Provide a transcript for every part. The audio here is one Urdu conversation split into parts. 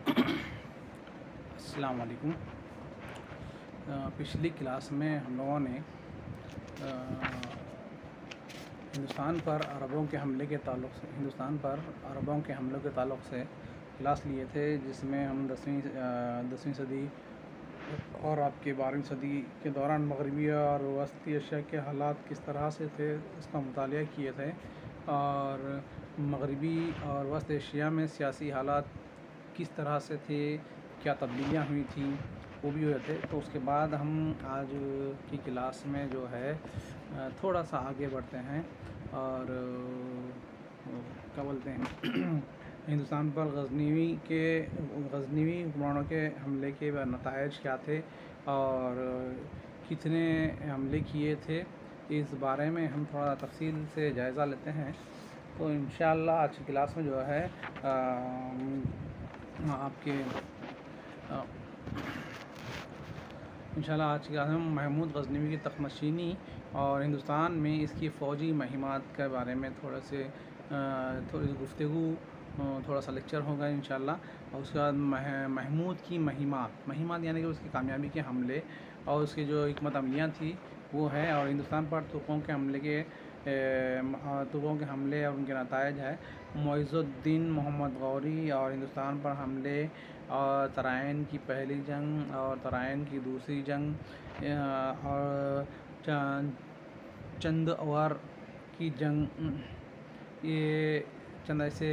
السلام علیکم۔ پچھلی کلاس میں ہم لوگوں نے ہندوستان پر عربوں کے حملے کے تعلق سے کلاس لیے تھے، جس میں ہم دسویں صدی اور آپ کے 12ویں صدی کے دوران مغربی اور وسطی ایشیا کے حالات کس طرح سے تھے اس کا مطالعہ کیے تھے، اور مغربی اور وسط ایشیا میں سیاسی حالات کس طرح سے تھے، کیا تبدیلیاں ہوئی تھیں، وہ بھی ہوئے تھے۔ تو اس کے بعد ہم آج کی کلاس میں جو ہے تھوڑا سا آگے بڑھتے ہیں اور کیا بولتے ہیں ہندوستان پر غزنوی حکمرانوں کے حملے کے نتائج کیا تھے اور کتنے حملے کیے تھے، اس بارے میں ہم تھوڑا تفصیل سے جائزہ لیتے ہیں۔ تو انشاءاللہ آج کی کلاس میں جو ہے آج کی کلاس میں محمود غزنوی کی تخت نشینی اور ہندوستان میں اس کی فوجی مہمات کے بارے میں تھوڑی گفتگو، تھوڑا سا لیکچر ہوگا انشاءاللہ۔ اور اس کے بعد محمود کی مہمات یعنی کہ اس کی کامیابی کے حملے اور اس کی جو حکمت عملیاں تھی وہ ہے، اور ہندوستان پر ترکوں کے حملے اور ان کے نتائج ہے۔ معز الدین محمد غوری اور ہندوستان پر حملے اور ترائن کی پہلی جنگ اور ترائن کی دوسری جنگ اور چنداور کی جنگ، یہ چند ایسے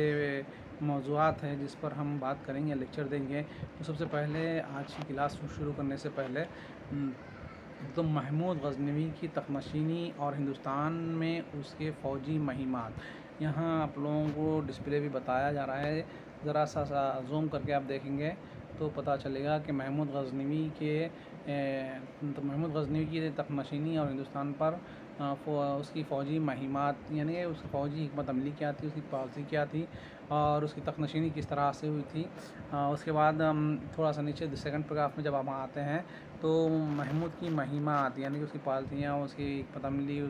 موضوعات ہیں جس پر ہم بات کریں گے، لیکچر دیں گے۔ تو سب سے پہلے آج کی کلاس شروع کرنے سے پہلے تو محمود غزنوی کی تخت نشینی اور ہندوستان میں اس کے فوجی مہمات، یہاں آپ لوگوں کو ڈسپلے بھی بتایا جا رہا ہے، ذرا سا زوم کر کے آپ دیکھیں گے تو پتہ چلے گا کہ محمود غزنوی کی تخت نشینی اور ہندوستان پر اس کی فوجی مہمات یعنی اس کی فوجی حکمت عملی کیا تھی، اس کی پالیسی کیا تھی اور اس کی تخت نشینی کس طرح سے ہوئی تھی۔ اس کے بعد تھوڑا سا نیچے سیکنڈ پیراگراف میں جب ہم آتے ہیں تو محمود کی مہمات یعنی کہ اس کی پالیسیاں، اس کی حکمت عملی،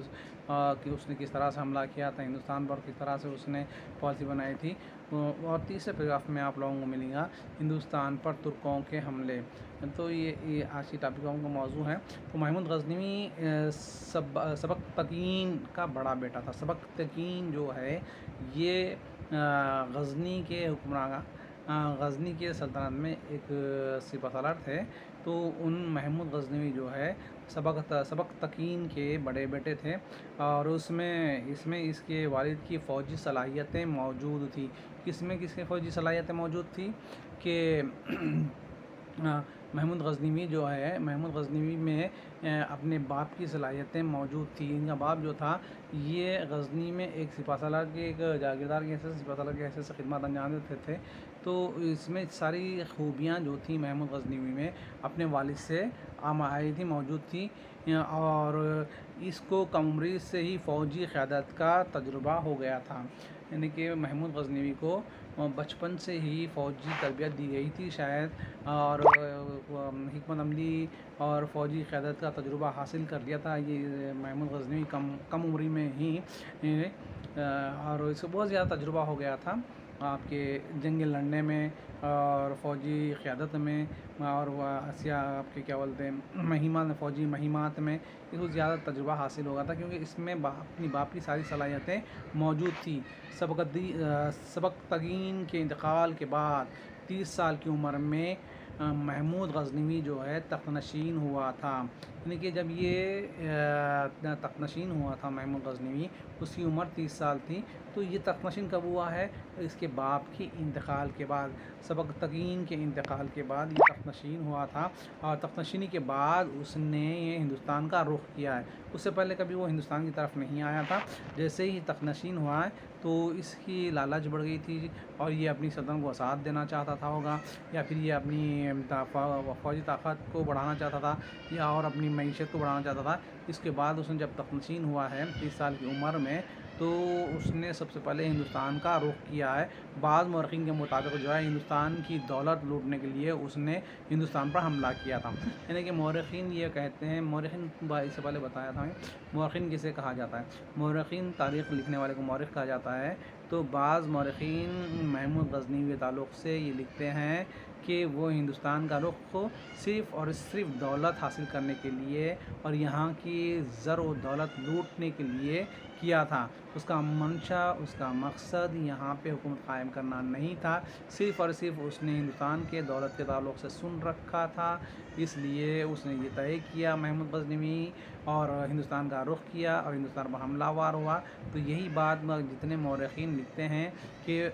کہ اس نے کس طرح سے حملہ کیا تھا ہندوستان پر، کس طرح سے اس نے پالیسی بنائی تھی، اور تیسرے پیراگراف میں آپ لوگوں کو ملے گا ہندوستان پر ترکوں کے حملے۔ تو یہ آج کی ٹاپکوں کا موضوع ہے۔ تو محمود غزنوی سبکتگین کا بڑا بیٹا تھا۔ سبکتگین جو ہے یہ غزنی کے سلطنت میں ایک سپہ سالار تھے۔ تو ان محمود غزنوی جو ہے سبکتگین کے بڑے بیٹے تھے، اور اس میں اس کے والد کی فوجی صلاحیتیں موجود تھی۔ کس کی فوجی صلاحیتیں موجود تھی کہ محمود غزنوی میں اپنے باپ کی صلاحیتیں موجود تھیں۔ ان کا باپ جو تھا یہ غزنی میں ایک سپہ سالار کے ایک جاگیردار کی حیثیت سے خدمات انجام دیتے تھے۔ تو اس میں ساری خوبیاں جو تھیں محمود غزنوی میں اپنے والد سے آئی تھی، موجود تھی، اور اس کو کم عمری سے ہی فوجی قیادت کا تجربہ ہو گیا تھا۔ یعنی کہ محمود غزنوی کو بچپن سے ہی فوجی تربیت دی گئی تھی شاید، اور حکمت عملی اور فوجی قیادت کا تجربہ حاصل کر لیا تھا یہ محمود غزنوی کم عمری میں ہی، اور اس کو بہت زیادہ تجربہ ہو گیا تھا آپ کے جنگیں لڑنے میں اور فوجی قیادت میں، اور آپ کے کیا بولتے ہیں فوجی مہمات میں اس کو زیادہ تجربہ حاصل ہو گیا تھا، کیونکہ اس میں اپنی باپ کی ساری صلاحیتیں موجود تھیں۔ سبکتگین کے انتقال کے بعد 30 سال کی عمر میں محمود غزنوی جو ہے تخت نشین ہوا تھا۔ یعنی کہ جب یہ تخت نشین ہوا تھا محمود غزنوی، اس کی عمر 30 سال تھی۔ تو یہ تخت نشین کب ہوا ہے؟ اس کے باپ کے انتقال کے بعد، سبکتگین کے انتقال کے بعد یہ تخت نشین ہوا تھا، اور تخت نشینی کے بعد اس نے ہندوستان کا رخ کیا ہے۔ اس سے پہلے کبھی وہ ہندوستان کی طرف نہیں آیا تھا۔ جیسے ہی تخت نشین ہوا ہے تو اس کی لالچ بڑھ گئی تھی، اور یہ اپنی سلطنت کو ساتھ دینا چاہتا تھا ہوگا، یا پھر یہ اپنی فوجی طاقت کو بڑھانا چاہتا تھا، یا اور اپنی معیشت کو بڑھانا چاہتا تھا۔ اس کے بعد اس نے جب تخت نشین ہوا ہے 30 سال کی عمر میں، تو اس نے سب سے پہلے ہندوستان کا رخ کیا ہے۔ بعض مورخین کے مطابق جو ہے ہندوستان کی دولت لوٹنے کے لیے اس نے ہندوستان پر حملہ کیا تھا۔ یعنی کہ مورخین یہ کہتے ہیں، اس سے پہلے بتایا تھا، مورخین کسے کہا جاتا ہے؟ مورخین تاریخ لکھنے والے کو مورخ کہا جاتا ہے۔ تو بعض مورخین محمود غزنوی کے تعلق سے یہ لکھتے ہیں کہ وہ ہندوستان کا رخ صرف اور صرف دولت حاصل کرنے کے لیے اور یہاں کی زر و دولت لوٹنے کے لیے کیا تھا. اس کا منشا، اس کا مقصد یہاں پہ حکومت قائم کرنا نہیں تھا. صرف اور صرف اس نے ہندوستان کے دولت کے تعلق سے سن رکھا تھا، اس لیے اس نے یہ طے کیا محمود غزنوی اور ہندوستان کا رخ کیا اور ہندوستان پر حملہ آور ہوا. تو یہی بات جتنے مورخین لکھتے ہیں کہ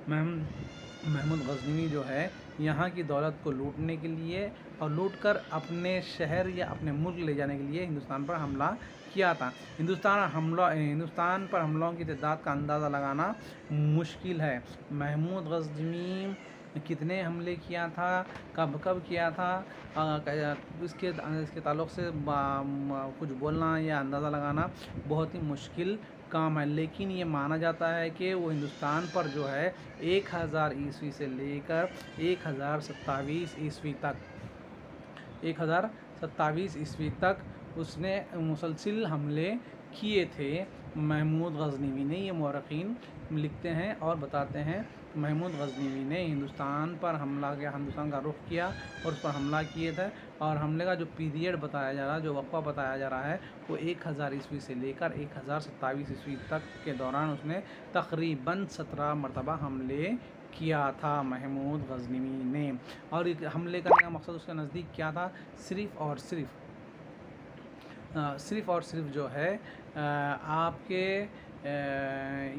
محمود غزنوی جو ہے یہاں کی دولت کو لوٹنے کے لیے اور لوٹ کر اپنے شہر یا اپنے ملک لے جانے کے لیے ہندوستان پر حملہ کیا تھا. ہندوستان پر حملوں کی تعداد کا اندازہ لگانا مشکل ہے. محمود غزنوی کتنے حملے کیا تھا، کب کیا تھا، اس کے تعلق سے کچھ بولنا یا اندازہ لگانا بہت ہی مشکل کام ہے. لیکن یہ مانا جاتا ہے کہ وہ ہندوستان پر جو ہے 1000 عیسوی سے لے کر 1027 عیسوی تک اس نے مسلسل حملے کیے تھے محمود غزنوی نے. یہ مورخین لکھتے ہیں اور بتاتے ہیں محمود غزنوی نے ہندوستان پر حملہ کیا، ہندوستان کا رخ کیا اور اس پر حملہ کیے تھے. اور حملے کا جو پیریڈ بتایا جا رہا ہے، جو وقفہ بتایا جا رہا ہے، وہ 1000 عیسوی سے لے کر 1027 عیسوی تک کے دوران اس نے تقریباً 17 مرتبہ حملے کیا تھا محمود غزنوی نے. اور حملے کرنے کا مقصد اس کے نزدیک کیا تھا؟ صرف اور صرف جو ہے آپ کے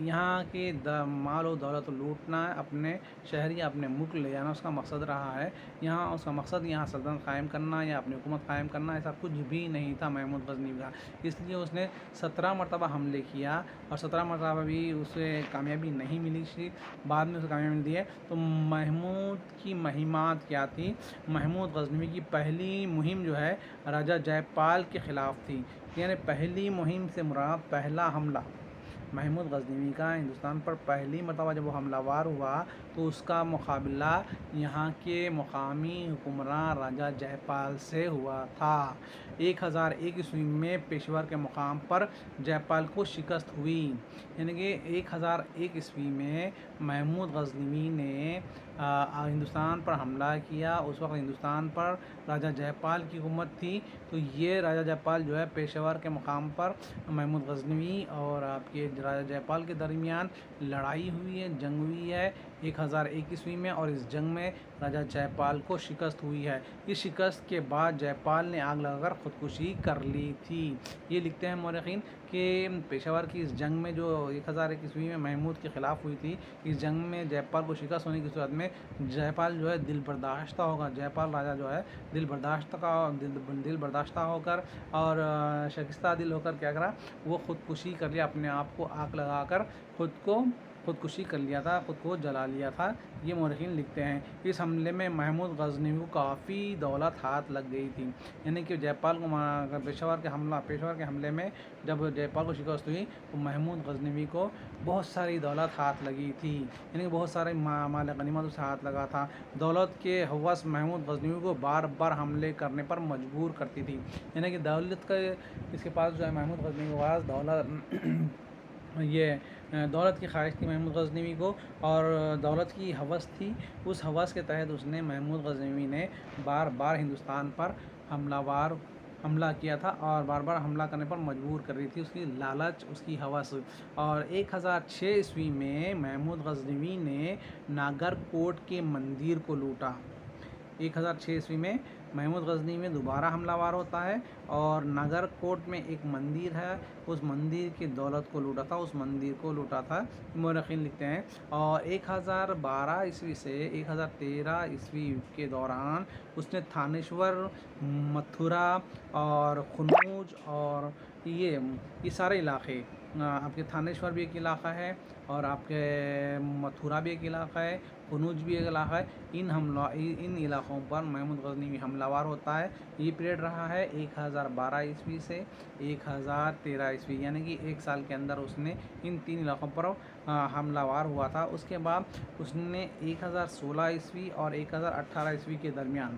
یہاں کے مال و دولت لوٹنا، اپنے شہر یا اپنے ملک لے جانا اس کا مقصد رہا ہے. اس کا مقصد یہاں سلطنت قائم کرنا یا اپنی حکومت قائم کرنا ایسا کچھ بھی نہیں تھا محمود غزنوی کا. اس لیے اس نے 17 مرتبہ حملے کیا اور 17 مرتبہ بھی اسے کامیابی نہیں ملی، بعد میں اسے کامیابی ملتی ہے. تو محمود کی مہمات کیا تھی؟ محمود غزنوی کی پہلی مہم جو ہے راجہ جے پال کے خلاف تھی. یعنی پہلی مہم سے مراد پہلا حملہ محمود غزنوی کا ہندوستان پر پہلی مرتبہ جب وہ حملہ وار ہوا تو اس کا مقابلہ یہاں کے مقامی حکمراں راجہ جے پال سے ہوا تھا. 1001 عیسوی میں پشاور کے مقام پر جے پال کو شکست ہوئی. یعنی کہ 1001 عیسوی میں محمود غزنوی نے ہندوستان پر حملہ کیا. اس وقت ہندوستان پر راجہ جے پال کی حکومت تھی. تو یہ راجہ جے پال جو ہے پشاور کے مقام پر محمود غزنوی اور آپ کے راجہ جے پال کے درمیان لڑائی ہوئی ہے، جنگ ہوئی ہے 1001 عیسوی میں، اور اس جنگ میں راجہ جے پال کو شکست ہوئی ہے. اس شکست کے بعد جے پال نے آگ لگا کر خودکشی کر لی تھی. یہ لکھتے ہیں مورخین کہ پشاور کی اس جنگ میں جو 1001 عیسوی میں محمود کے خلاف ہوئی تھی، اس جنگ میں جے پال کو شکست ہونے کی صورت میں جے پال جو ہے دل برداشتہ ہوگا، جے پال راجہ جو ہے دل برداشتہ ہو کر اور شکستہ دل ہو کر کیا کرا، وہ خودکشی کر لیا، اپنے آپ کو آگ لگا کر خودکشی کر لیا تھا، خود کو جلا لیا تھا. یہ مورخین لکھتے ہیں. اس حملے میں محمود غزنوی کو کافی دولت ہاتھ لگ گئی تھی. یعنی کہ جے پال کو پشاور کے حملے میں جب جے پال کو شکست ہوئی تو محمود غزنوی کو بہت ساری دولت ہاتھ لگی تھی. یعنی کہ بہت سارے مال غنیمت اسے ہاتھ لگا تھا. دولت کے ہوس محمود غزنوی کو بار بار حملے کرنے پر مجبور کرتی تھی. یعنی کہ دولت کا اس کے پاس جو ہے محمود غزنوی کے پاس دولت کی خواہش تھی محمود غزنوی کو، اور دولت کی ہوس تھی. اس ہوس کے تحت اس نے محمود غزنوی نے بار بار ہندوستان پر حملہ کیا تھا اور بار بار حملہ کرنے پر مجبور کر رہی تھی. اس کی لالچ، اس کی ہوس. اور 1006 عیسوی میں محمود غزنوی نے ناگر کوٹ کے مندر کو لوٹا. 1006 عیسوی میں محمود غزنوی میں دوبارہ حملہ وار ہوتا ہے اور ناگر کوٹ میں ایک مندر ہے، اس مندر کی دولت کو لوٹا تھا. مورخین لکھتے ہیں. اور 1012 عیسوی سے 1013 عیسوی کے دوران اس نے تھانیشور، متھرا اور قنوج اور یہ سارے علاقے، آپ کے تھانیشور بھی ایک علاقہ ہے اور آپ کے متھرا بھی ایک علاقہ ہے، قنوج بھی ایک علاقہ ہے. ان علاقوں پر محمود غزنوی حملہ وار ہوتا ہے. یہ پیریڈ رہا ہے 1012 عیسوی سے 1013 عیسوی، یعنی کہ ایک سال کے اندر اس نے ان 3 علاقوں پر حملہ وار ہوا تھا. اس کے بعد اس نے 1016 عیسوی اور 1018 عیسوی کے درمیان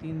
3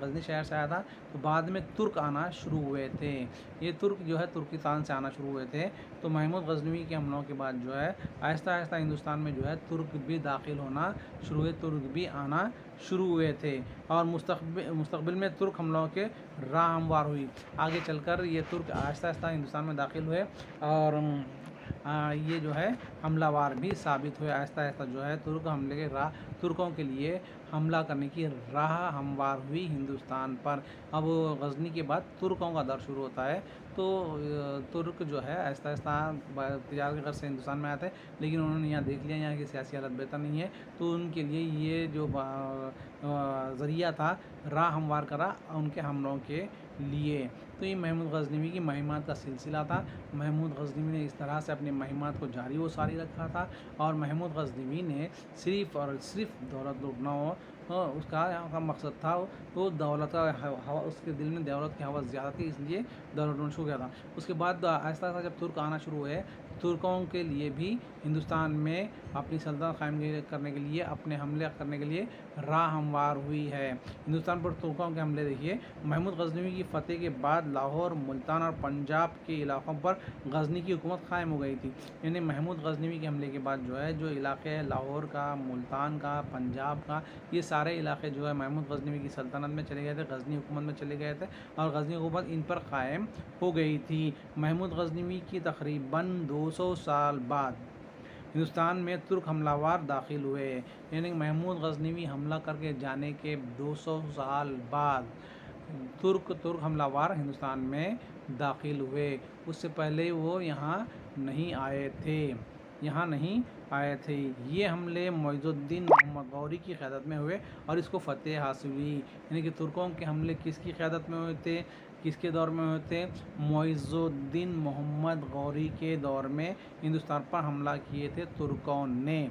غزنی شہر سے آیا تھا، تو بعد میں ترک آنا شروع ہوئے تھے. یہ ترک جو ہے ترکستان سے آنا شروع ہوئے تھے. تو محمود غزنوی کے حملوں کے بعد جو ہے آہستہ آہستہ ہندوستان میں جو ہے ترک بھی داخل ہونا شروع ہوئے، ترک بھی آنا شروع ہوئے تھے. اور مستقبل میں ترک حملوں کے راہ ہموار ہوئی. آگے چل کر یہ ترک آہستہ آہستہ ہندوستان میں داخل ہوئے اور یہ جو ہے حملہ وار بھی ثابت ہوئے. آہستہ آہستہ جو ہے ترکوں کے لیے حملہ کرنے کی راہ ہموار ہوئی ہندوستان پر. اب غزنی کے بعد ترکوں کا دور شروع ہوتا ہے. تو ترک جو ہے آہستہ آہستہ تجارت کے غرض سے ہندوستان میں آئے تھے، لیکن انہوں نے یہاں دیکھ لیا یہاں کی سیاسی حالت بہتر نہیں ہے، تو ان کے لیے یہ جو ذریعہ تھا راہ ہموار کرا ان کے حملوں کے لیے. تو یہ محمود غزنوی کی مہمات کا سلسلہ تھا. محمود غزنوی نے اس طرح سے اپنی مہمات کو جاری و ساری رکھا تھا. اور محمود غزنوی نے صرف اور صرف دولت لوٹنا ہو اس کا مقصد تھا. وہ دولت کا اس کے دل میں دولت کی حوث زیادہ تھی، اس لیے دولت لوٹنا شروع کیا تھا. اس کے بعد آہستہ آہستہ جب ترک آنا شروع ہوئے، ترکوں کے لیے بھی ہندوستان میں اپنی سلطنت قائم کرنے کے لیے، اپنے حملے کرنے کے لیے راہ ہموار ہوئی ہے. ہندوستان پر ترکوں کے حملے دیکھیے. محمود غزنوی کی فتح کے بعد لاہور، ملتان اور پنجاب کے علاقوں پر غزنی کی حکومت قائم ہو گئی تھی. یعنی محمود غزنوی کے حملے کے بعد جو ہے جو علاقے لاہور کا، ملتان کا، پنجاب کا، یہ سارے علاقے جو ہے محمود غزنوی کی سلطنت میں چلے گئے تھے، غزنی حکومت میں چلے گئے تھے اور غزنی حکومت ان پر قائم ہو گئی تھی. محمود غزنوی کی تقریباً 200 سال بعد ہندوستان میں ترک حملہ وار داخل ہوئے. یعنی محمود غزنوی حملہ کر کے جانے کے 200 سال بعد ترک حملہ وار ہندوستان میں داخل ہوئے. اس سے پہلے وہ یہاں نہیں آئے تھے. یہ حملے معز الدین محمد غوری کی قیادت میں ہوئے اور اس کو فتح حاصل ہوئی. یعنی کہ ترکوں کے حملے کس کی قیادت میں ہوئے تھے، کس کے دور میں ہوئے تھے؟ معز الدین محمد غوری کے دور میں ہندوستان پر حملہ کیے تھے ترکوں نے.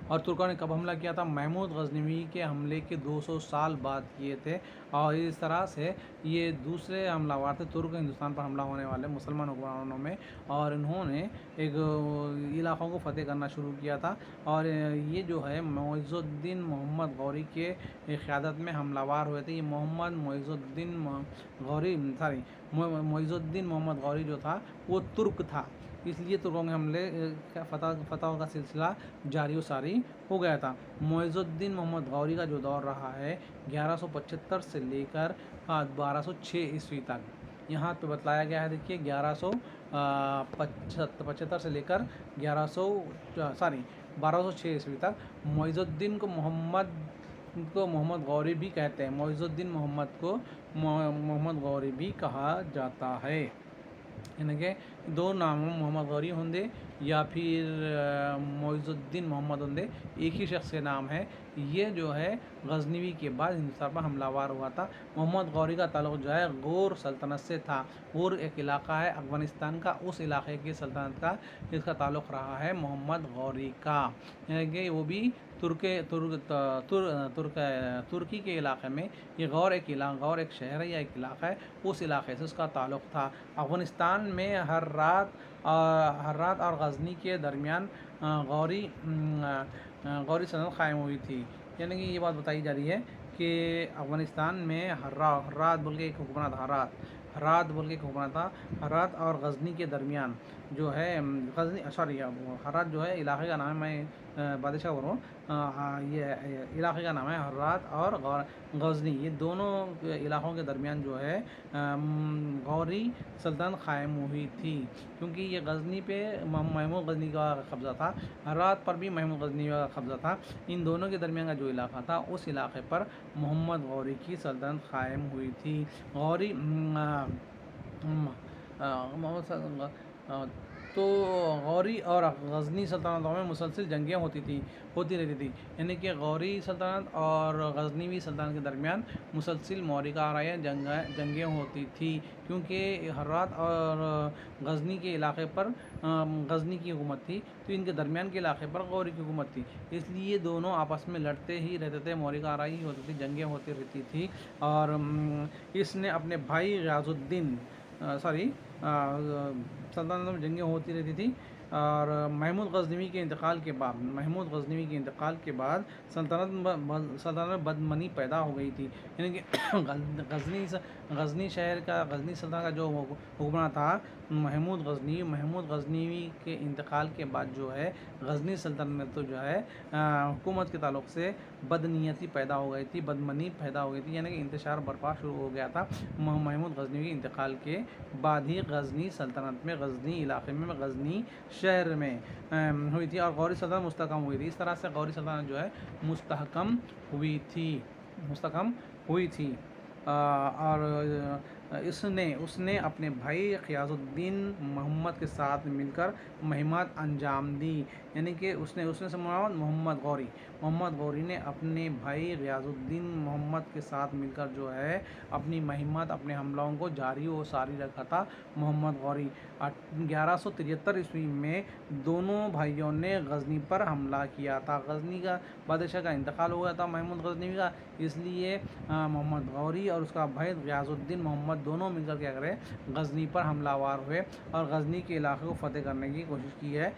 اور ترکوں نے کب حملہ کیا تھا؟ محمود غزنوی کے حملے کے 200 سال بعد کیے تھے. اور اس طرح سے یہ دوسرے حملہ وار تھے ترک ہندوستان پر حملہ ہونے والے مسلمان حکمرانوں میں، اور انہوں نے ایک علاقوں کو فتح کرنا شروع کیا تھا. اور یہ جو ہے معز الدین محمد غوری کے قیادت میں حملہ وار ہوئے تھے. یہ معز الدین محمد غوری جو تھا وہ ترک تھا، اس لیے ترکوں کے حملے فتح کا سلسلہ جاری و ساری ہو گیا تھا. معز الدین محمد غوری کا جو دور رہا ہے 1175 سے لے کر 1206 عیسوی تک، یہاں پہ بتلایا گیا ہے. دیکھیے 1175 سے لے کر 1206 عیسوی تک معز الدین کو محمد غوری بھی کہتے ہیں. معز الدین محمد کو محمد غوری بھی کہا جاتا ہے. یعنی کہ دو ناموں محمد غوری ہندے یا پھر معز الدین محمد ہندے ایک ہی شخص کے نام ہے. یہ جو ہے غزنوی کے بعد ہندوستان پر حملہ وار ہوا تھا. محمد غوری کا تعلق جو ہے غور سلطنت سے تھا. غور ایک علاقہ ہے افغانستان کا، اس علاقے کی سلطنت کا اس کا تعلق رہا ہے محمد غوری کا. یعنی کہ وہ بھی ترکی کے علاقے میں، یہ غور ایک شہر ہے یا ایک علاقہ ہے، اس علاقے سے اس کا تعلق تھا. افغانستان میں ہرات اور غزنی کے درمیان غوری سلطنت قائم ہوئی تھی. یعنی کہ یہ بات بتائی جا رہی ہے کہ افغانستان میں ہرات بول کے ایک حکمران تھا. ہرات اور غزنی کے درمیان جو ہے ہرات جو ہے علاقے کا نام ہے، میں بادشاہ بول رہا ہوں، یہ علاقے کا نام ہے ہرات اور غزنی. یہ دونوں علاقوں کے درمیان جو ہے غوری سلطنت قائم ہوئی تھی، کیونکہ یہ غزنی پہ محمود غزنی کا قبضہ تھا، ہرات پر بھی محمود غزنی کا قبضہ تھا. ان دونوں کے درمیان کا جو علاقہ تھا اس علاقے پر محمد غوری کی سلطنت قائم ہوئی تھی. تو غوری اور غزنی سلطنتوں میں مسلسل جنگیں ہوتی رہتی تھی. یعنی کہ غوری سلطنت اور غزنوی سلطنت کے درمیان مسلسل معرکہ آرائیاں جنگیں ہوتی تھی، کیونکہ ہرات اور غزنی کے علاقے پر غزنی کی حکومت تھی، تو ان کے درمیان کے علاقے پر غوری کی حکومت تھی. اس لیے دونوں آپس میں لڑتے ہی رہتے تھے، معرکہ آرائی ہوتی تھی، جنگیں ہوتی رہتی تھی. اور اس نے اپنے بھائی سلطنت میں جنگیں ہوتی رہتی تھی، اور محمود غزنوی کے انتقال کے بعد سلطنت میں بدمنی پیدا ہو گئی تھی، یعنی کہ غزنی شہر کا، غزنی سلطنت کا جو حکمراں تھا محمود غزنوی کے انتقال کے بعد جو ہے غزنی سلطنت میں تو جو ہے حکومت کے تعلق سے بدنیتی پیدا ہو گئی تھی، بدمنی پیدا ہو گئی تھی، یعنی کہ انتشار برپا شروع ہو گیا تھا محمود غزنوی کے انتقال کے بعد ہی غزنی سلطنت میں، غزنی علاقے میں، غزنی شہر میں ہوئی تھی، اور غوری سلطنت مستحکم ہوئی تھی۔ اس طرح سے غوری سلطنت جو ہے مستحکم ہوئی تھی، اور اس نے اپنے بھائی غیاث الدین محمد کے ساتھ مل کر مہمات انجام دی، یعنی کہ اس نے محمد غوری نے اپنے بھائی غیاث الدین محمد کے ساتھ مل کر جو ہے اپنی مہمات، اپنے حملوں کو جاری و ساری رکھا تھا۔ محمد غوری 1173 عیسوی میں دونوں بھائیوں نے غزنی پر حملہ کیا تھا۔ غزنی کا بادشاہ کا انتقال ہو گیا تھا محمود غزنوی کا، اس لیے محمد غوری اور اس کا بھائی غیاث الدین محمد دونوں مل کر کیا کرے، غزنی پر حملہ آور ہوئے اور غزنی کے علاقے کو فتح کرنے کی کوشش کی ہے۔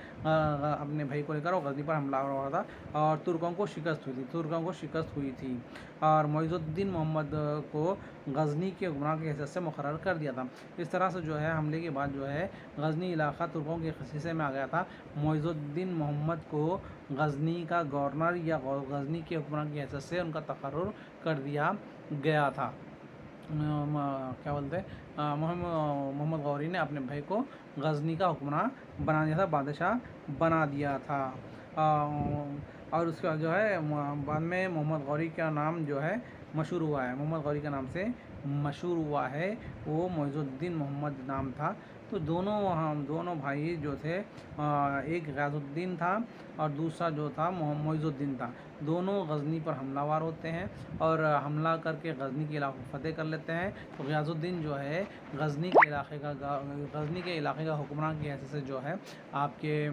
اپنے بھائی کو لے کر وہ غزنی پر حملہ آور ہوا تھا، اور ترکوں کو شکست ہوئی تھی، اور معز الدین محمد کو غزنی کے حکمراں کی حیثیت سے مقرر کر دیا تھا۔ اس طرح سے جو ہے حملے کے بعد جو ہے غزنی علاقہ ترکوں کے حصے میں آ گیا تھا۔ معز الدین محمد کو غزنی کا گورنر یا غزنی کے حکمراں کی حیثیت سے ان کا تقرر کر دیا گیا تھا۔ محمد غوری نے اپنے بھائی کو غزنی کا حکمراں بنا دیا تھا، بادشاہ بنا دیا تھا، اور اس کا جو ہے بعد میں محمد غوری کا نام جو ہے مشہور ہوا ہے، محمد غوری کے نام سے مشہور ہوا ہے، وہ معز الدین محمد نام تھا۔ تو دونوں بھائی جو تھے، ایک غیاث الدین تھا اور دوسرا جو تھا معز الدین تھا، دونوں غزنی پر حملہ آور ہوتے ہیں اور حملہ کر کے غزنی کے علاقے کو فتح کر لیتے ہیں۔ تو غیاث الدین جو ہے غزنی کے علاقے کا حکمراں کی حیثیت سے جو ہے آپ کے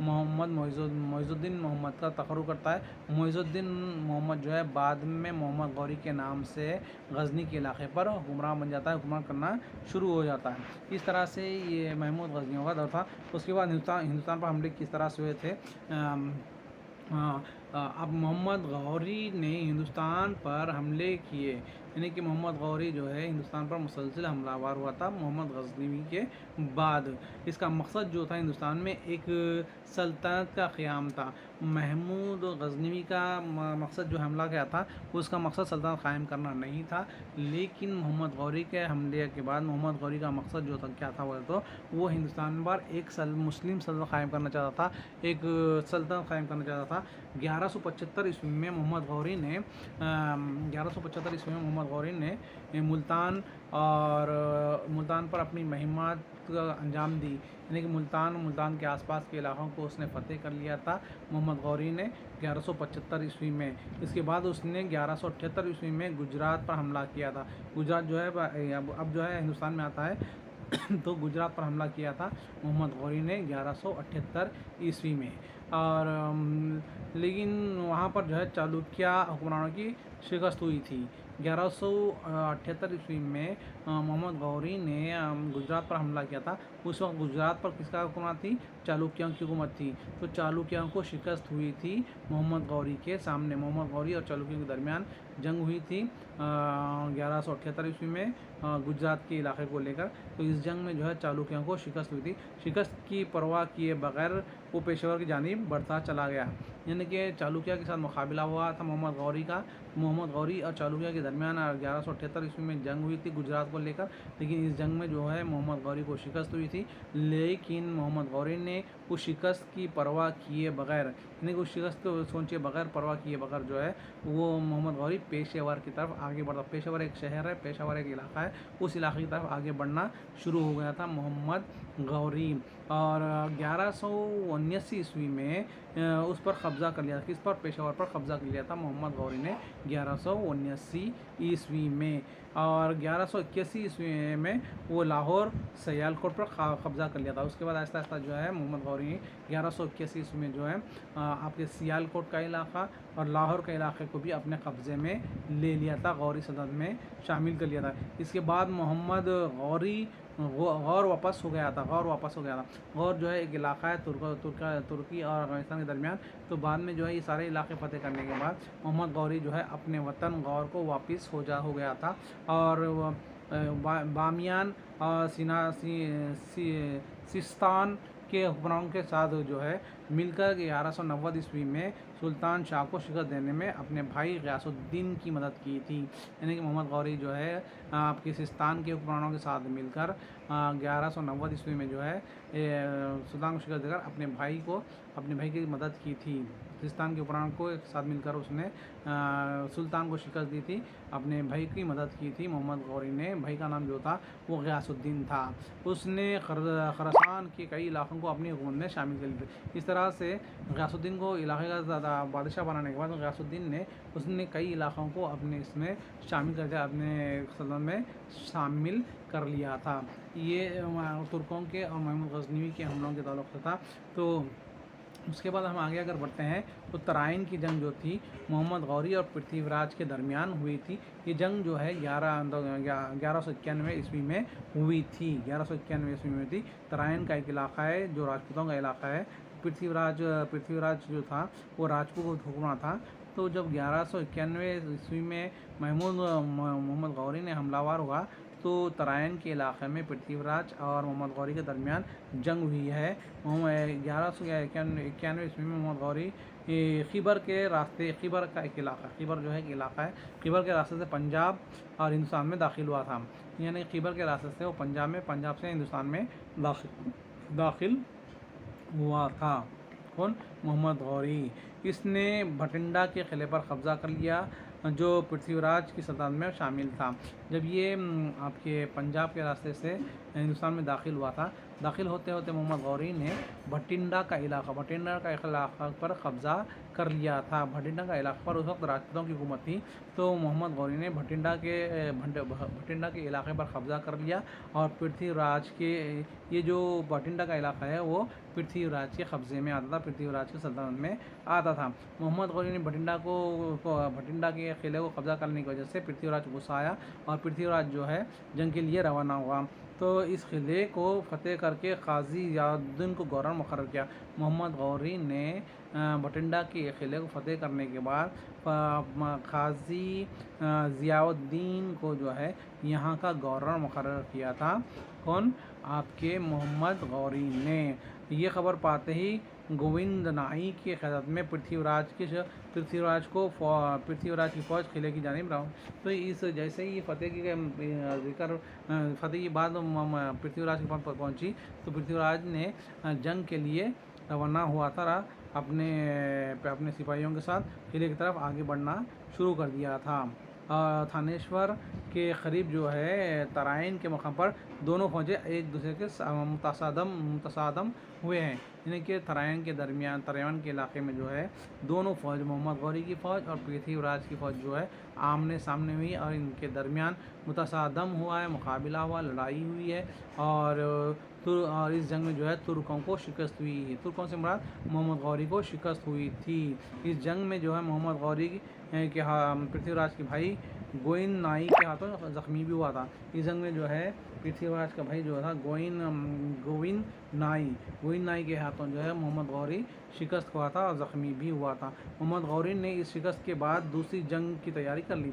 معز الدین محمد کا تقرر کرتا ہے۔ معز الدین محمد جو ہے بعد میں محمد غوری کے نام سے غزنی کے علاقے پر حکمراں بن جاتا ہے، حکمراں کرنا شروع ہو جاتا ہے۔ اس طرح سے یہ محمود غزنویوں کا دور تھا۔ اس کے بعد ہندوستان پر حملے کس طرح سے ہوئے تھے؟ اب محمد غوری نے ہندوستان پر حملے کیے، یعنی کہ محمد غوری جو ہے ہندوستان پر مسلسل حملہ آور ہوا تھا محمد غزنوی کے بعد۔ اس کا مقصد جو تھا ہندوستان میں ایک سلطنت کا قیام تھا۔ محمود غزنوی کا مقصد جو حملہ کیا تھا، اس کا مقصد سلطنت قائم کرنا نہیں تھا، لیکن محمد غوری کے حملے کے بعد محمد غوری کا مقصد جو تھا کیا تھا، تو وہ ہندوستان پر ایک مسلم سلطنت قائم کرنا چاہتا تھا، ایک سلطنت قائم کرنا چاہتا تھا۔ 1175 عیسوی میں محمد غوری نے ملتان پر اپنی مہمات کا انجام دی، یعنی کہ ملتان کے آس پاس کے علاقوں کو اس نے فتح کر لیا تھا محمد غوری نے 1175 عیسوی میں۔ اس کے بعد اس نے 1178 عیسوی میں گجرات پر حملہ کیا تھا۔ گجرات جو ہے اب جو ہے ہندوستان میں آتا ہے تو گجرات پر حملہ کیا تھا محمد غوری نے 1178 عیسوی میں، اور لیکن وہاں پر جو ہے چالوکیہ حکمرانوں کی شکست ہوئی تھی۔ 1178 عیسوی میں محمد غوری نے گجرات پر حملہ کیا تھا۔ اس وقت گجرات پر کس کا حکومت تھی؟ چالوکیوں کی حکومت تھی۔ تو چالوکیوں کو شکست ہوئی تھی محمد غوری کے سامنے، محمد غوری اور چالوکیوں کے درمیان جنگ ہوئی تھی 1178 عیسوی میں گجرات کے علاقے کو لے کر۔ تو اس جنگ میں جو ہے چالوکیوں کو شکست ہوئی تھی۔ شکست کی پرواہ کیے بغیر وہ پیشور کی جانب بڑھتا چلا گیا، یعنی کہ چالوکیہ کے ساتھ مقابلہ ہوا تھا محمد غوری کا، محمد غوری اور چالوکیہ کے درمیان 1178 عیسوی میں جنگ ہوئی تھی گجرات کو لے کر، لیکن اس جنگ میں جو ہے محمد غوری کو شکست ہوئی تھی، لیکن محمد غوری نے اس شکست کی پرواہ کیے بغیر، یعنی کہ اس شکست کو سوچے بغیر، پرواہ کیے بغیر جو ہے وہ محمد غوری پیشور کی طرف آگے بڑھا۔ پیشور ایک شہر ہے، پیشور ایک علاقہ ہے، اس علاقے کی طرف آگے بڑھنا شروع ہو گیا تھا محمد غوری، اور 1179 عیسوی میں اس پر قبضہ کر لیا تھا۔ کس پر؟ پیشور پر قبضہ کر لیا تھا محمد غوری نے 1179 عیسوی میں۔ اور 1181 میں وہ لاہور سیالکوٹ پر قبضہ کر لیا تھا. اس کے بعد آہستہ آہستہ جو ہے محمد غوری نے 1181 میں جو ہے آپ کے سیالکوٹ کا علاقہ اور لاہور کے علاقے کو بھی اپنے قبضے میں لے لیا تھا, غوری سلطنت میں شامل کر لیا تھا. اس کے بعد محمد غوری غور واپس ہو گیا تھا. غور جو ہے ایک علاقہ ہے ترکی اور افغانستان کے درمیان. تو بعد میں جو ہے یہ سارے علاقے فتح کرنے کے بعد محمد غوری جو ہے اپنے وطن غور کو واپس ہو گیا تھا, اور بامیان اور سیستان کے حکمرانوں کے ساتھ جو ہے مل کر 1190 میں سلطان شاہ کو شکست دینے میں اپنے بھائی غیاث الدین کی مدد کی تھی. یعنی کہ محمد غوری جو ہے آپ کے سیستان کے حکمرانوں کے ساتھ مل کر 1190 میں جو ہے سلطان کو شکست دے کر اپنے بھائی کی مدد کی تھی. سیستان کے حکمرانوں کو ایک ساتھ مل کر اس نے سلطان کو شکست دی تھی, اپنے بھائی کی مدد کی تھی. محمد غوری نے بھائی کا نام جو تھا وہ غیاث الدین تھا. اس نے خراسان کے کئی علاقوں کو اپنی حکومت میں شامل کر لیا. اس طرح سے غیاث الدین کو علاقے کا زیادہ بادشاہ بنانے کے بعد غیاث الدین نے کئی علاقوں کو اپنے اس میں شامل کر دیا, اپنے سلطنت میں شامل کر لیا تھا. یہ ترکوں کے اور محمود غزنوی کے حملوں کے تعلق سے تھا. تو اس کے بعد ہم آگے اگر بڑھتے ہیں تو ترائن کی جنگ جو تھی محمد غوری اور پرتھوی راج کے درمیان ہوئی تھی. یہ جنگ جو ہے 1191 میں ہوئی تھی. 1191 میں تھی. ترائن کا ایک علاقہ ہے جو راجپوتوں کا علاقہ ہے. پرتھوی راج جو تھا وہ راجپوت حکمراں تھا. تو جب 1191 میں محمد غوری نے حملہ ور ہوا تو ترائن کے علاقے میں پرتھوی راج اور محمد غوری کے درمیان جنگ ہوئی ہے. 1191 میں محمد غوری خیبر کا ایک علاقہ خیبر کے راستے سے پنجاب اور ہندوستان میں داخل ہوا تھا. یعنی خیبر کے راستے سے وہ پنجاب سے ہندوستان میں داخل ہوا تھا. کون؟ محمد غوری. اس نے بھٹنڈا کے قلعے پر قبضہ کر لیا جو پرتھوی راج کی سلطنت میں شامل تھا. جب یہ آپ کے پنجاب کے راستے سے ہندوستان میں داخل ہوا تھا, داخل ہوتے ہوتے محمد غوری نے بھٹنڈا کا علاقہ پر قبضہ کر لیا تھا. بھٹنڈا کا علاقہ پر اس وقت راجپوتوں کی حکومت تھی. تو محمد غوری نے بھٹنڈا کے علاقے پر قبضہ کر لیا, اور پرتھوی راج کے یہ جو بھٹنڈا کا علاقہ ہے وہ پرتھوی راج کے قبضے میں آتا تھا, پرتھوی راج کی سلطنت میں آتا تھا. محمد غوری نے بھٹنڈا کے قلعے کو قبضہ کرنے کی وجہ سے پرتھوی راج غصہ آیا, اور پرتھوی راج جو ہے جنگ کے لیے روانہ ہوا. تو اس قلعے کو فتح کر کے قاضی ضیاء الدین کو گورنر مقرر کیا. محمد غوری نے بھٹنڈا کے قلعے کو فتح کرنے کے بعد قاضی ضیاء الدین کو جو ہے یہاں کا گورنر مقرر کیا تھا. کون؟ آپ کے محمد غوری نے. یہ خبر پاتے ہی گووند نائی کی قیادت میں پرتھوی راج کی فوج قلعے کی جانب رہا. تو اس جیسے ہی فتح کی بعد پرتھوی راج کی فوج پہنچی تو پرتھوی راج نے جنگ کے لیے روانہ ہوا تھا, اپنے سپاہیوں کے ساتھ قلعے کی طرف آگے بڑھنا شروع کر دیا تھا. تھانیشور کے قریب جو ہے ترائن کے مقام پر دونوں فوجیں ایک دوسرے کے متصادم ہوئے ہیں. یعنی کہ ترائن کے علاقے میں جو ہے دونوں فوج, محمد غوری کی فوج اور پرتھوی راج کی فوج جو ہے آمنے سامنے ہوئی, اور ان کے درمیان متصادم ہوا ہے, مقابلہ ہوا, لڑائی ہوئی ہے. اور اس جنگ میں جو ہے ترکوں کو شکست ہوئی ہے. ترکوں سے مراد محمد غوری کو شکست ہوئی تھی. اس جنگ میں جو ہے محمد غوری کے پرتھوی راج کے بھائی گووند نائی کے ہاتھوں زخمی بھی ہوا تھا. اس جنگ میں جو ہے پرتھوی راج کا بھائی جو تھا گووند نائی کے ہاتھوں جو ہے محمد غوری شکست ہوا تھا اور زخمی بھی ہوا تھا. محمد غوری نے اس شکست کے بعد دوسری جنگ کی تیاری کر لی.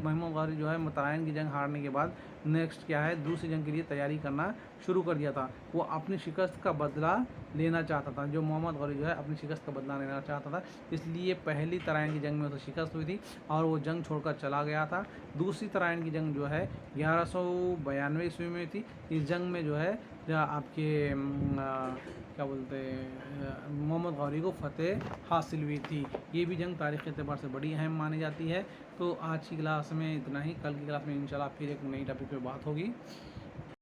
محمد غوری جو ہے ترائن کی جنگ ہارنے کے بعد نیکسٹ کیا ہے دوسری جنگ کے لیے تیاری کرنا شروع کر دیا تھا. وہ اپنی شکست کا بدلہ لینا چاہتا تھا. جو محمد غوری جو ہے اپنی شکست کا بدلہ لینا چاہتا تھا, اس لیے پہلی ترائن کی جنگ میں اسے شکست ہوئی تھی اور وہ جنگ چھوڑ کر چلا گیا تھا. دوسری ترائن کی جنگ جو ہے 1192 میں تھی. اس جنگ میں جو ہے آپ کے محمد غوری کو فتح حاصل ہوئی تھی. یہ بھی جنگ تاریخی اعتبار سے بڑی اہم مانی جاتی ہے. تو آج کی کلاس میں اتنا ہی. کل کی کلاس میں انشاءاللہ پھر ایک نئی ٹاپک پہ بات ہوگی.